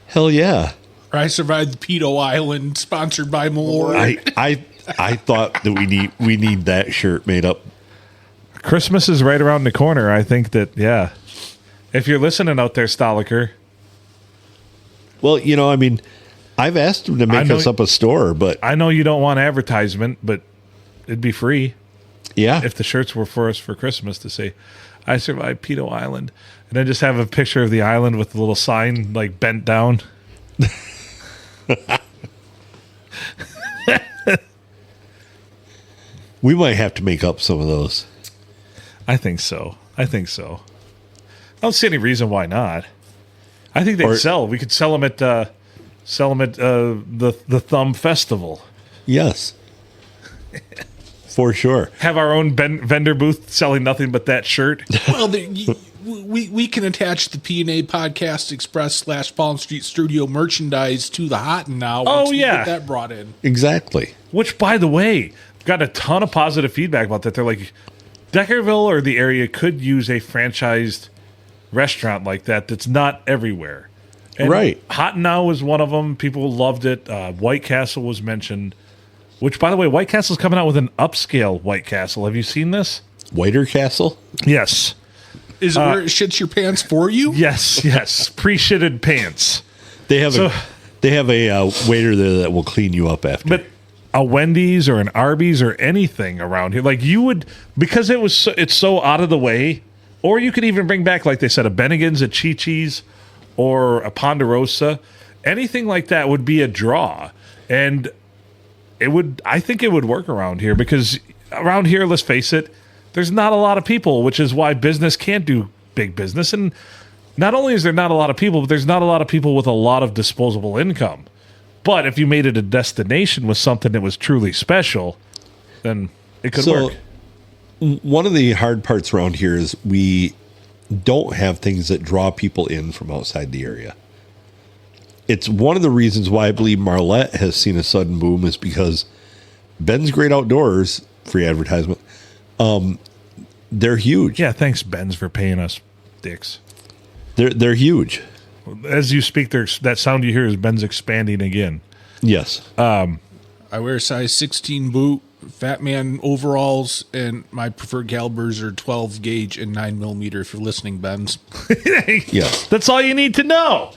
Hell yeah. I survived the Pedo Island, sponsored by Malort. I thought that we need that shirt made up. Christmas is right around the corner. I think that, yeah. If you're listening out there, Stoliker, Well, I mean, I've asked him to make us up a store, but I know you don't want advertisement, but it'd be free yeah. if the shirts were for us for Christmas to say, I survived Pedo Island. And then just have a picture of the island with a little sign like bent down. We might have to make up some of those. I think so. I don't see any reason why not. I think they'd sell. We could sell them at the Thumb Festival. Yes. For sure. Have our own vendor booth selling nothing but that shirt. Well, we can attach the P&A Podcast Express / Palm Street Studio merchandise to the Hot and Now. Oh, we yeah. get that brought in. Exactly. Which, by the way, got a ton of positive feedback about that. They're like, Deckerville or the area could use a franchised restaurant like that that's not everywhere. And right. Hot and Now was one of them. People loved it. White Castle was mentioned. Which, by the way, White Castle's coming out with an upscale White Castle. Have you seen this? Whiter Castle? Yes. Is it where it shits your pants for you? Yes. Pre-shitted pants. They have a waiter there that will clean you up after. But a Wendy's or an Arby's or anything around here, like you would, because it's so out of the way, or you could even bring back, like they said, a Bennigan's, a Chi-Chi's, or a Ponderosa. Anything like that would be a draw. And I think it would work around here, because around here, let's face it, there's not a lot of people, which is why business can't do big business. And not only is there not a lot of people, but there's not a lot of people with a lot of disposable income. But if you made it a destination with something that was truly special, then it could work. One of the hard parts around here is we don't have things that draw people in from outside the area. It's one of the reasons why I believe Marlette has seen a sudden boom, is because Ben's Great Outdoors, free advertisement, they're huge. Yeah, thanks, Ben's, for paying us, dicks. They're huge. As you speak, that sound you hear is Ben's expanding again. Yes. I wear a size 16 boot, Fat Man overalls, and my preferred calibers are 12 gauge and 9mm. If you're listening, Ben's. Yes. That's all you need to know.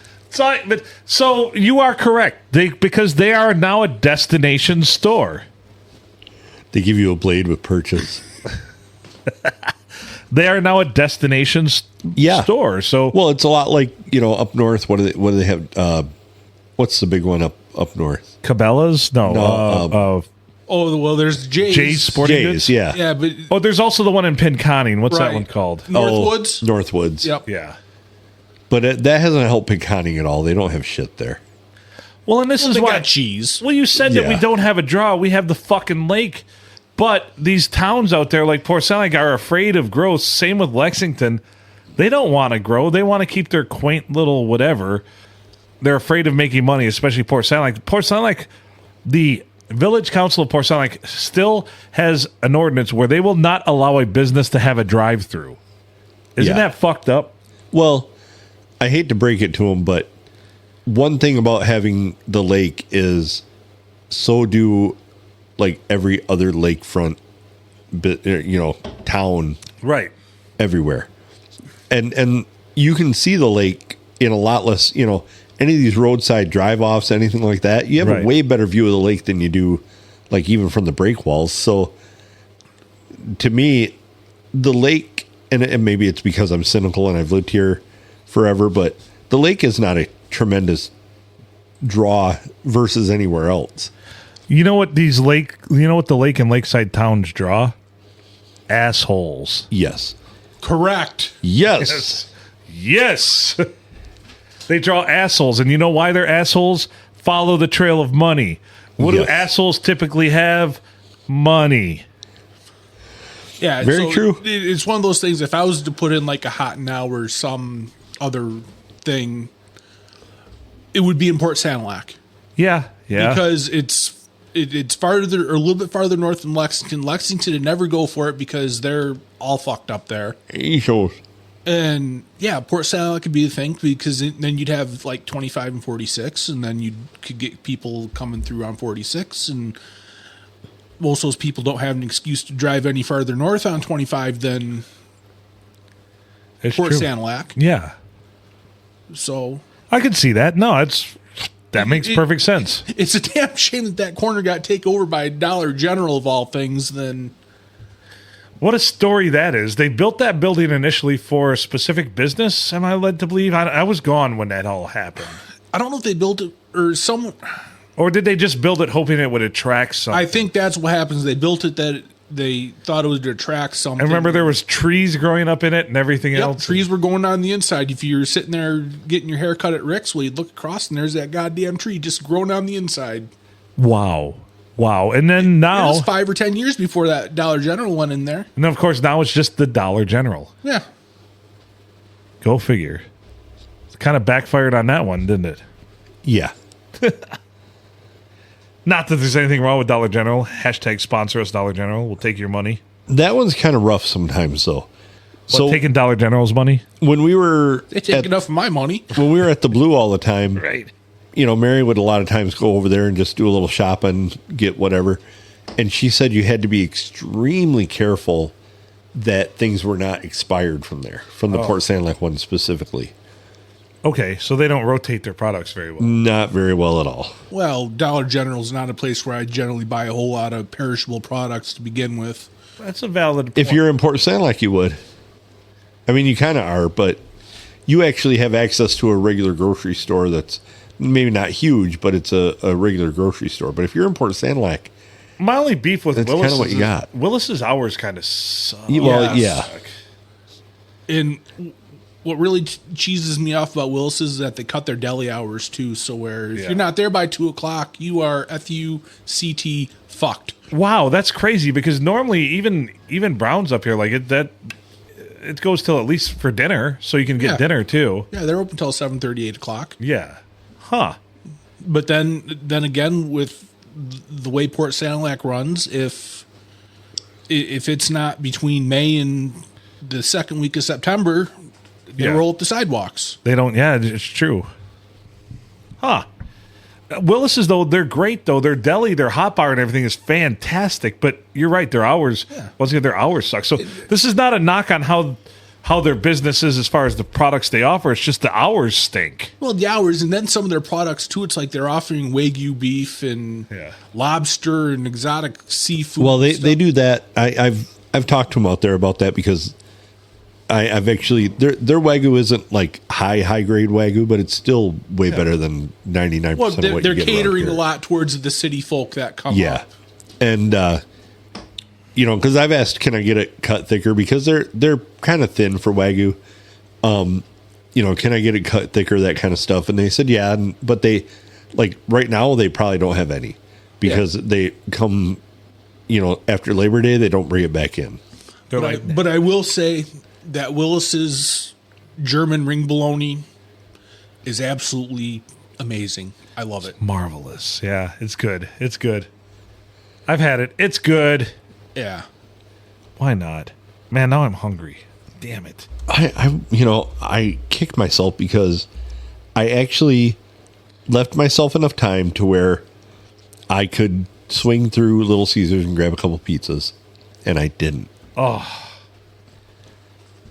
So you are correct. Because they are now a destination store. They give you a blade with perches. They are now a destination store. So well, it's a lot like, up north. What do they have? What's the big one up north? Cabela's? No. Oh, well, there's Jay's Sporting Goods. Yeah. Yeah, but Oh, there's also the one in Pinconning. What's that one called? Northwoods. Northwoods. Yep. Yeah. But that hasn't helped Pinconning at all. They don't have shit there. Well, and this is They why got cheese. Well, you said that we Yeah. don't have a draw. We have the fucking lake. But these towns out there like Port Sound Lake are afraid of growth. Same with Lexington. They don't want to grow. They want to keep their quaint little whatever. They're afraid of making money, especially Port Sound Lake. Port Sound Lake, the Village Council of Port Sound Lake still has an ordinance where they will not allow a business to have a drive-through. Isn't Yeah. that fucked up? Well, I hate to break it to them, but one thing about having the lake is so do like every other lakefront town Right. everywhere. And you can see the lake in a lot less, any of these roadside drive-offs, anything like that. You have Right. a way better view of the lake than you do, like, even from the break walls. So, to me, the lake, and maybe it's because I'm cynical and I've lived here forever, but the lake is not a tremendous draw versus anywhere else. You know what the lake and lakeside towns draw? Assholes. Yes. Correct. Yes. Yes. They draw assholes, and you know why they're assholes? Follow the trail of money. What Yes. do assholes typically have? Money. Yeah, Very true. It's one of those things. If I was to put in like a Hot Now or some other thing, it would be in Port Sanilac Yeah. because it's farther or a little bit farther north than Lexington. Lexington would never go for it because they're all fucked up there. So, And yeah, Port Sanilac could be the thing because then you'd have like 25 and 46, and then you could get people coming through on 46, and most of those people don't have an excuse to drive any farther north on 25 than. It's Port true. Sanilac. Yeah. So I could see that. No, that makes perfect sense. it's a damn shame that corner got taken over by Dollar General of all things. Then What a story that is. They built that building initially for a specific business, am I led to believe? I was gone when that all happened. I don't know if they built it or someone. Or did they just build it hoping it would attract something? I think that's what happens. They built it that they thought it would attract something. And remember, there was trees growing up in it and everything Yep, else. trees were going on the inside. If you were sitting there getting your hair cut at Rick's, well, you'd look across and there's that goddamn tree just growing on the inside. Wow. And then It now, was 5 or 10 years before that Dollar General went in there. and of course, now it's just the Dollar General. Yeah. Go figure. It kind of backfired on that one, didn't it? Yeah. Not that there's anything wrong with Dollar General. Hashtag sponsor us, Dollar General. We'll take your money. That one's kind of rough sometimes, though. So Taking Dollar General's money? when we were They take enough of my money. when we were at the Blue all the time, Right. Mary would a lot of times go over there and just do a little shopping, get whatever. And she said you had to be extremely careful that things were not expired from there, from the Port Sanilac one specifically. Okay, so they don't rotate their products very well. Not very well at all. Well, Dollar General's not a place where I generally buy a whole lot of perishable products to begin with. That's a valid point. If you're in Port Sanilac, you would. I mean, you kind of are, but you actually have access to a regular grocery store that's maybe not huge, but it's a regular grocery store. But if you're in Port Sanilac, My only beef with That's Willis kinda what you got. Willis's hours kind of suck. well, yeah. And what really cheeses me off about Willis is that they cut their deli hours too. So where if Yeah. you're not there by 2:00, you are FUCT fucked. Wow, that's crazy because normally even Browns up here like it goes till at least for dinner, so you can get Yeah. dinner too. Yeah, they're open until 7:30, 8:00. Yeah. Huh. But then again, with the way Port Sanilac runs, if it's not between May and the second week of September, they Yeah. roll up the sidewalks. They don't. Yeah, it's true. Huh. Willis's though, they're great though. Their deli, their hot bar, and everything is fantastic. But you're right, their hours. Once again, their hours suck. So this is not a knock on how their business is as far as the products they offer. It's just the hours stink. Well, the hours, and then some of their products too. It's like they're offering Wagyu beef and Yeah. lobster and exotic seafood. Well, and they stuff. do that. I've talked to them out there about that because I've actually their Wagyu isn't like high grade Wagyu, but it's still way better than 99% Well, of they're, what they're you get around catering here. a lot towards the city folk that come Yeah, up. and because I've asked, can I get it cut thicker because they're kind of thin for Wagyu. Can I get it cut thicker, that kind of stuff? And they said, yeah, but they like right now they probably don't have any because they come, after Labor Day they don't bring it back in. They're But I will say that Willis's German ring bologna is absolutely amazing. I love it. marvelous. Yeah, it's good. It's good. I've had it. It's good. Yeah. Why not? Man, now I'm hungry. Damn it. I kicked myself because I actually left myself enough time to where I could swing through Little Caesars and grab a couple pizzas, and I didn't.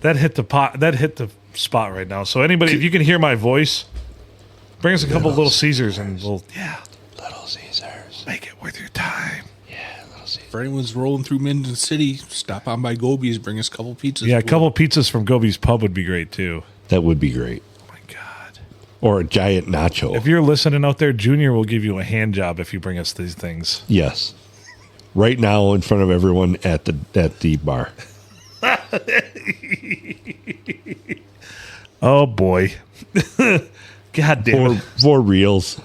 That hit the pot. That hit the spot right now. So anybody, if you can hear my voice, bring us a couple Little Caesars and we'll Little Caesars. make it worth your time. If anyone's rolling through Minden City, stop on by Gobi's, bring us a couple pizzas. Yeah, a couple pizzas from Gobi's Pub would be great too. That would be great. Oh my God. Or a giant nacho. If you're listening out there, Junior will give you a hand job if you bring us these things. Yes. Right now in front of everyone at the bar. Oh boy. God damn it. For reals.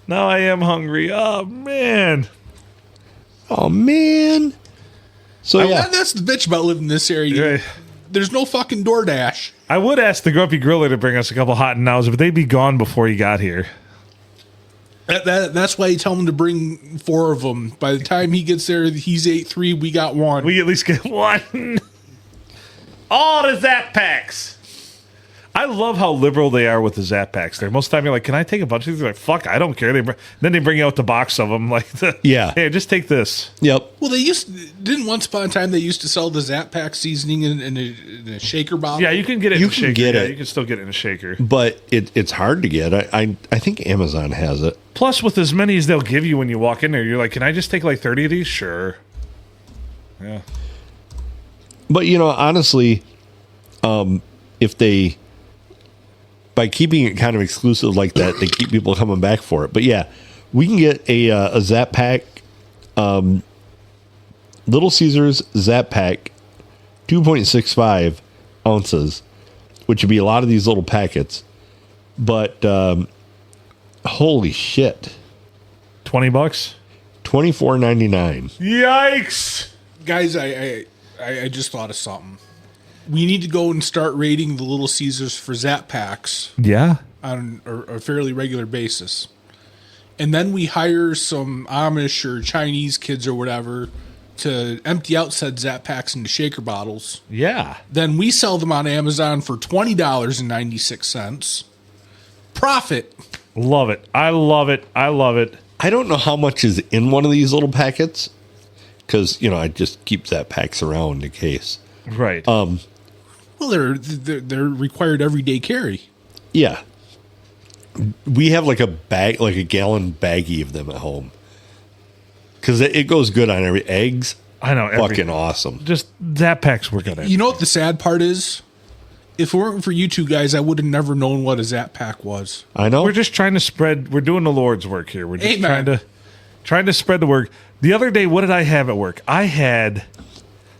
Now I am hungry. Oh man. Oh man. So yeah. That's the bitch about living in this area. Right. There's no fucking DoorDash. I would ask the Grumpy Griller to bring us a couple hot and nows, but they'd be gone before he got here. That's why you tell him to bring 4 of them. By the time he gets there, he's ate 3. We got 1. We at least get one. All the Zap Packs. I love how liberal they are with the Zap packs. There, most of the time you're like, "Can I take a bunch of these?" They're like, "Fuck, I don't care." Then they bring out the box of them. Like, Yeah. hey, just take this. Yep. Well, didn't once upon a time they used to sell the Zap Pack seasoning in a shaker bottle? Yeah, you can get it. You in a can shaker. get Yeah, it. you can still get it in a shaker. But it's hard to get. I think Amazon has it. Plus, with as many as they'll give you when you walk in there, you're like, "Can I just take like 30 of these?" Sure. Yeah. But honestly, if they, by keeping it kind of exclusive like that, they keep people coming back for it. But yeah, we can get a Zap Pack, Little Caesars Zap Pack, 2.65 ounces, which would be a lot of these little packets. But holy shit, $20. $24.99. Yikes! Guys, I just thought of something. We need to go and start rating the Little Caesars for Zap Packs Yeah. on a fairly regular basis. And then we hire some Amish or Chinese kids or whatever to empty out said Zap Packs into shaker bottles. Yeah. Then we sell them on Amazon for $20.96. Profit. Love it. I love it. I love it. I don't know how much is in one of these little packets because I just keep Zap Packs around in case. Right. Well, they're required everyday carry. Yeah. We have like a bag, like a gallon baggie of them at home. Because it goes good on every eggs. I know. Fucking awesome. Just Zap packs work on it. You know what the sad part is? If it weren't for you two guys, I would have never known what a Zap Pack was. I know. We're just trying to spread. We're doing the Lord's work here. We're just Amen. trying to spread the word. The other day, what did I have at work? I had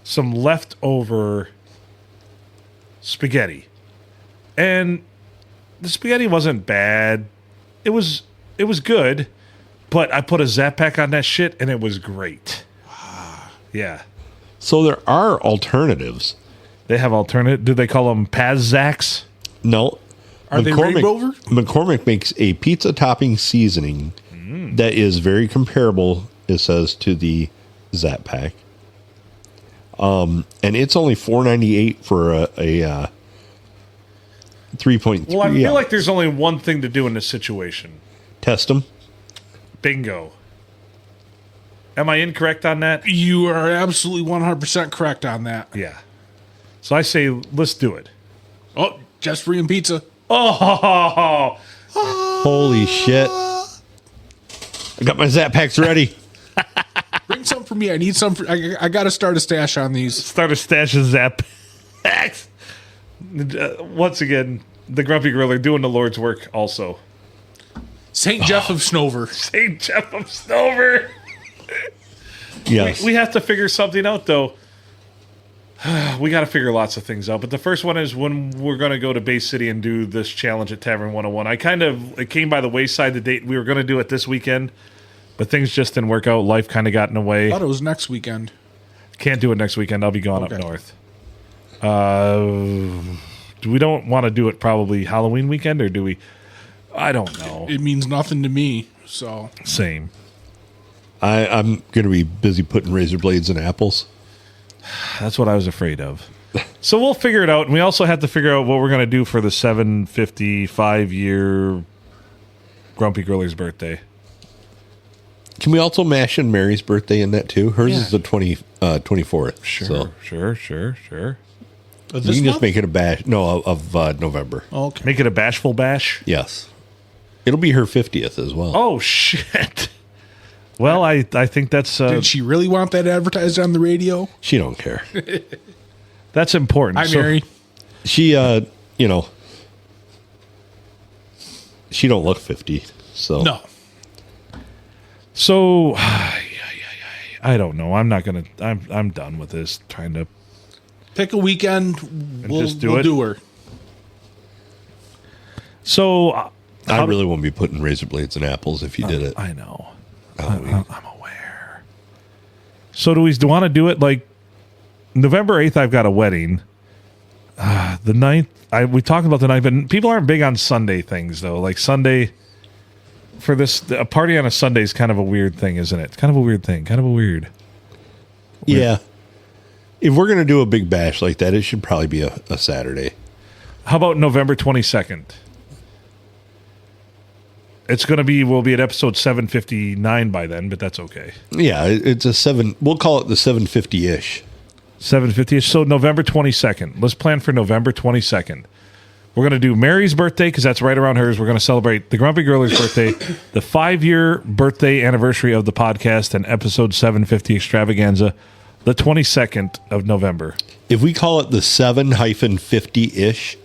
some leftover spaghetti, and the spaghetti wasn't bad. It was good, but I put a Zap Pack on that shit, and it was great. Yeah, So there are alternatives. they have alternate. Do they call them Paz-Zacks? No. Are they Rainbow Rover? McCormick makes a pizza topping seasoning that is very comparable, it says, to the Zap Pack. And it's only $4.98 for a 3.3. Well, I feel like there's only one thing to do in this situation. Test them. Bingo. Am I incorrect on that? You are absolutely 100% correct on that. Yeah. So I say, let's do it. Oh, just free and pizza. Oh, Holy shit. I got my Zap Packs ready. Bring some for me. I need some. I got to start a stash on these. start a stash of Zap packs. Once again, the Grumpy Griller doing the Lord's work also. St. Jeff of Snover. St. Jeff of Stover. Yes. We have to figure something out, though. We got to figure lots of things out. But the first one is when we're going to go to Bay City and do this challenge at Tavern 101. It came by the wayside the date. We were going to do it this weekend, but things just didn't work out. Life kind of got in the way. I thought it was next weekend. Can't do it next weekend. I'll be gone Okay. up north. We don't want to do it probably Halloween weekend, or do we? I don't know. It means nothing to me. So Same. I'm going to be busy putting razor blades in apples. That's what I was afraid of. So we'll figure it out. And we also have to figure out what we're going to do for the 755-year Grumpy Griller's birthday. Can we also mash in Mary's birthday in that too? Hers is the 24th. Sure. You can just make it a bash. No, of November. okay. Make it a bashful bash. Yes. It'll be her 50th as well. Oh, shit. Well, I think that's Did she really want that advertised on the radio? She don't care. that's important. Hi, So- Mary. She, she don't look 50. So No. So, I don't know. I'm not gonna. I'm done with this. Trying to. Pick a weekend. We'll just do we'll it? do her. So, I really won't be putting razor blades in apples if you did it. I know. I'm aware. So do we want to do it like November 8th? I've got a wedding. The 9th, we talked about the 9th, but people aren't big on Sunday things though. Like Sunday for this, a party on a Sunday is kind of a weird thing, isn't it? Kind of a weird thing. Kind of a weird. Yeah. If we're going to do a big bash like that, it should probably be a Saturday. How about November 22nd? We'll be at episode 759 by then, but that's okay. Yeah, it's a 7. We'll call it the 750-ish. 750-ish. So November 22nd. Let's plan for November 22nd. We're going to do Mary's birthday because that's right around hers. We're going to celebrate the Grumpy Grillers' birthday, the 5-year birthday anniversary of the podcast, and episode 750 extravaganza, the 22nd of November. If we call it the 7-50-ish,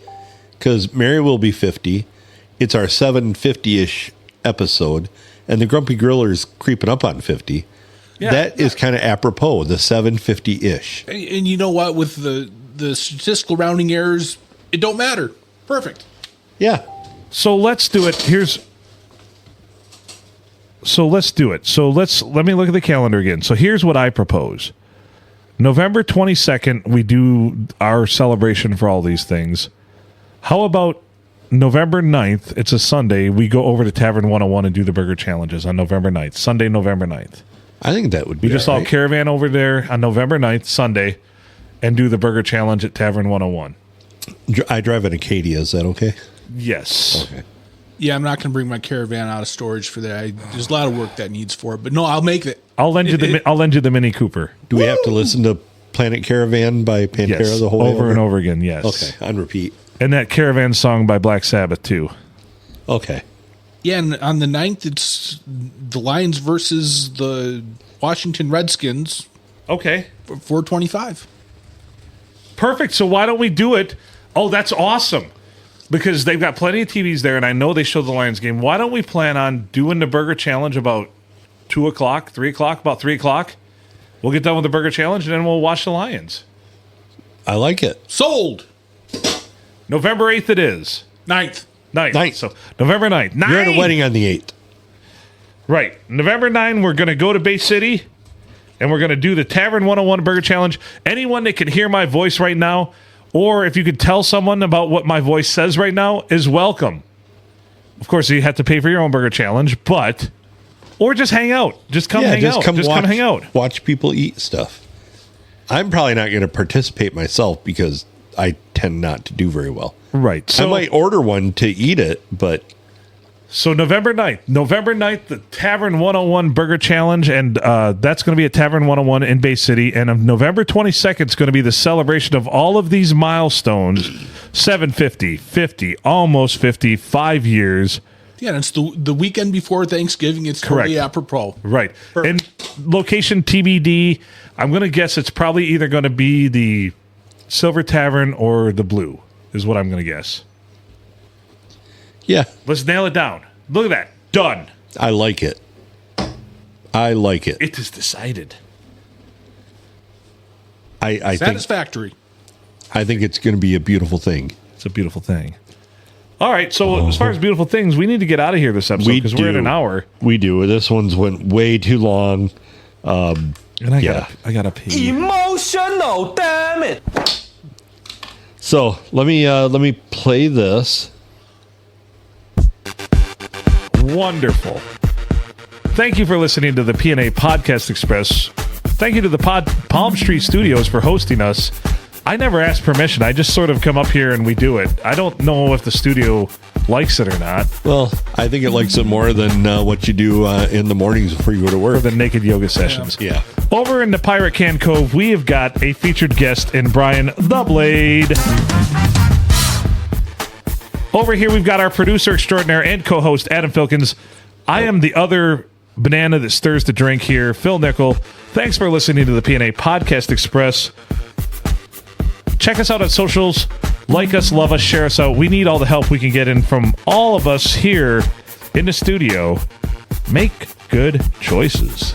because Mary will be 50, it's our 750-ish episode, and the Grumpy Grillers creeping up on 50. Yeah. That is kind of apropos, the 750-ish. And you know what? With the statistical rounding errors, it don't matter. Perfect. Yeah. So let's do it. Let's do it. Let me look at the calendar again. So here's what I propose. November 22nd, we do our celebration for all these things. How about November 9th? It's a Sunday. We go over to Tavern 101 and do the burger challenges on November 9th. Sunday, November 9th. I think that would be We just all caravan over there on November 9th, Sunday, and do the burger challenge at Tavern 101. I drive an Acadia. Is that okay? Yes. Okay. Yeah, I'm not going to bring my caravan out of storage for that. There's a lot of work that needs for it, but no, I'll make it. I'll lend you the Mini Cooper. Do we have to listen to Planet Caravan by Pantera Yes, the whole way over and over again. Yes. Okay, on repeat. And that Caravan song by Black Sabbath too. Okay. Yeah, and on the 9th, it's the Lions versus the Washington Redskins. Okay. 425. Perfect. So why don't we do it? Oh, that's awesome. Because they've got plenty of TVs there, and I know they show the Lions game. Why don't we plan on doing the burger challenge about 2 o'clock, 3 o'clock, about 3 o'clock? We'll get done with the burger challenge, and then we'll watch the Lions. I like it. Sold. November 8th it is. 9th. 9th. So November 9th. You're at a wedding on the 8th. Right. November 9th, we're going to go to Bay City, and we're going to do the Tavern 101 Burger Challenge. Anyone that can hear my voice right now, or if you could tell someone about what my voice says right now, is welcome. Of course, you have to pay for your own burger challenge, but... Or just hang out. Just come hang out. Just come hang out. Watch people eat stuff. I'm probably not going to participate myself because I tend not to do very well. Right. So I might order one to eat it, but... So November 9th, the Tavern 101 Burger Challenge, and that's going to be at Tavern 101 in Bay City. And on November 22nd is going to be the celebration of all of these milestones, 750, 50, almost 50, 5 years. Yeah, and it's the weekend before Thanksgiving. It's totally apropos. Right. Perfect. And location TBD, I'm going to guess it's probably either going to be the Silver Tavern or the Blue, is what I'm going to guess. Yeah. Let's nail it down. Look at that. Done. I like it. I like it. It is decided. I Satisfactory. think it's going to be a beautiful thing. It's a beautiful thing. All right, so as far as beautiful things, we need to get out of here this episode because we're at an hour. We do. This one's went way too long. And I gotta pee. Emotional, damn it. So let me play this. Wonderful. Thank you for listening to the P&A Podcast Express. Thank you to the Palm Street Studios for hosting us. I never asked permission. I just sort of come up here and we do it. I don't know if the studio likes it or not. Well, I think it likes it more than what you do in the mornings before you go to work. For the naked yoga sessions. Yeah. Over in the Pirate Can Cove, we have got a featured guest in Brian the Blade. Over here, we've got our producer extraordinaire and co-host, Adam Filkins. I am the other banana that stirs the drink here, Phil Nichol. Thanks for listening to the P&A Podcast Express. Check us out on socials. Like us, love us, share us out. We need all the help we can get in from all of us here in the studio. Make good choices.